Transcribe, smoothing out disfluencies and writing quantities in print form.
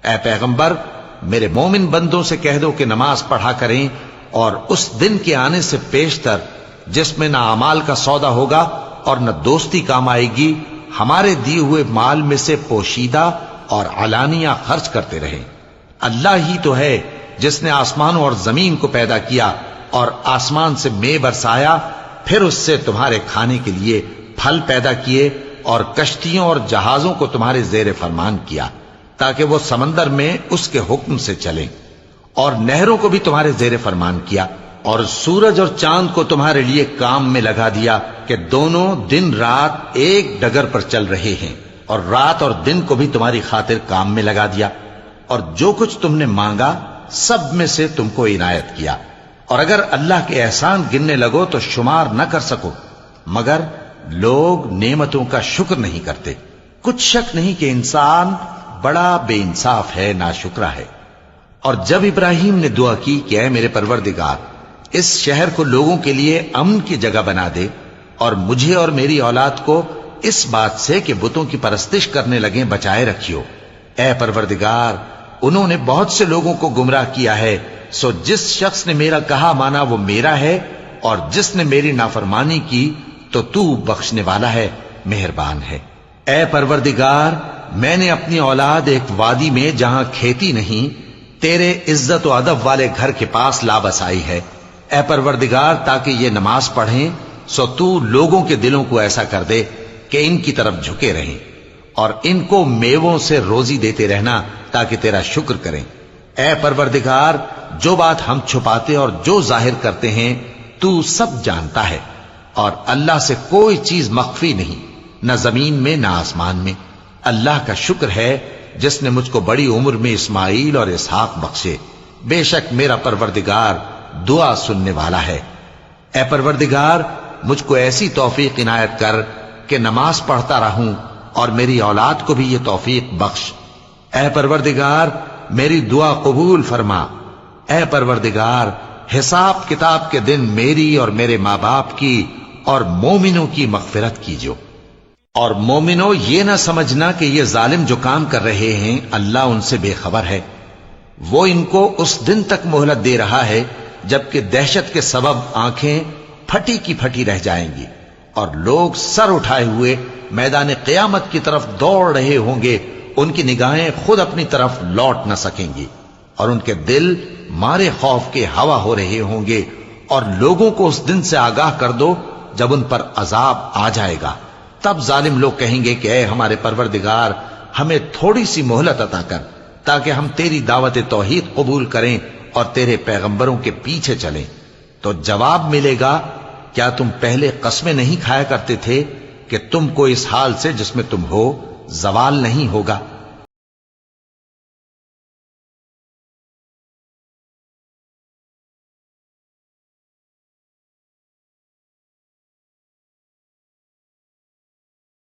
اے پیغمبر میرے مومن بندوں سے کہہ دو کہ نماز پڑھا کریں اور اس دن کے آنے سے پیشتر جس میں نہ اعمال کا سودا ہوگا اور نہ دوستی کام آئے گی ہمارے دیے ہوئے مال میں سے پوشیدہ اور علانیہ خرچ کرتے رہیں۔ اللہ ہی تو ہے جس نے آسمانوں اور زمین کو پیدا کیا اور آسمان سے مے برسایا، پھر اس سے تمہارے کھانے کے لیے پھل پیدا کیے اور کشتیوں اور جہازوں کو تمہارے زیر فرمان کیا تاکہ وہ سمندر میں اس کے حکم سے چلیں، اور نہروں کو بھی تمہارے زیر فرمان کیا، اور سورج اور چاند کو تمہارے لیے کام میں لگا دیا کہ دونوں دن رات ایک ڈگر پر چل رہے ہیں، اور رات اور دن کو بھی تمہاری خاطر کام میں لگا دیا، اور جو کچھ تم نے مانگا سب میں سے تم کو عنایت کیا، اور اگر اللہ کے احسان گننے لگو تو شمار نہ کر سکو، مگر لوگ نعمتوں کا شکر نہیں کرتے۔ کچھ شک نہیں کہ انسان بڑا بے انصاف ہے، ناشکرا ہے۔ اور جب ابراہیم نے دعا کی کہ اے میرے پروردگار اس شہر کو لوگوں کے لیے امن کی جگہ بنا دے اور مجھے اور میری اولاد کو اس بات سے کہ بتوں کی پرستش کرنے لگیں بچائے رکھیو، اے پروردگار انہوں نے بہت سے لوگوں کو گمراہ کیا ہے، سو جس شخص نے میرا کہا مانا وہ میرا ہے، اور جس نے میری نافرمانی کی تو بخشنے والا ہے، مہربان ہے۔ اے پروردگار میں نے اپنی اولاد ایک وادی میں جہاں کھیتی نہیں تیرے عزت و ادب والے گھر کے پاس لا بسائی ہے، اے پروردگار تاکہ یہ نماز پڑھیں، سو تو لوگوں کے دلوں کو ایسا کر دے کہ ان کی طرف جھکے رہیں، اور ان کو میووں سے روزی دیتے رہنا تاکہ تیرا شکر کریں۔ اے پروردگار جو بات ہم چھپاتے اور جو ظاہر کرتے ہیں تو سب جانتا ہے، اور اللہ سے کوئی چیز مخفی نہیں، نہ زمین میں نہ آسمان میں۔ اللہ کا شکر ہے جس نے مجھ کو بڑی عمر میں اسماعیل اور اسحاق بخشے، بے شک میرا پروردگار دعا سننے والا ہے۔ اے پروردگار مجھ کو ایسی توفیق عنایت کر کہ نماز پڑھتا رہوں اور میری اولاد کو بھی یہ توفیق بخش۔ اے پروردگار میری دعا قبول فرما۔ اے پروردگار حساب کتاب کے دن میری اور میرے ماں باپ کی اور مومنوں کی مغفرت کیجو۔ اور مومنوں یہ نہ سمجھنا کہ یہ ظالم جو کام کر رہے ہیں اللہ ان سے بے خبر ہے، وہ ان کو اس دن تک مہلت دے رہا ہے جبکہ دہشت کے سبب آنکھیں پھٹی کی پھٹی رہ جائیں گی، اور لوگ سر اٹھائے ہوئے میدان قیامت کی طرف دوڑ رہے ہوں گے، ان کی نگاہیں خود اپنی طرف لوٹ نہ سکیں گی، اور ان کے دل مارے خوف کے ہوا ہو رہے ہوں گے۔ اور لوگوں کو اس دن سے آگاہ کر دو جب ان پر عذاب آ جائے گا، تب ظالم لوگ کہیں گے کہ اے ہمارے پروردگار ہمیں تھوڑی سی مہلت عطا کر تاکہ ہم تیری دعوت توحید قبول کریں اور تیرے پیغمبروں کے پیچھے چلیں۔ تو جواب ملے گا کیا تم پہلے قسمیں نہیں کھایا کرتے تھے کہ تم کو اس حال سے جس میں تم ہو زوال نہیں ہوگا؟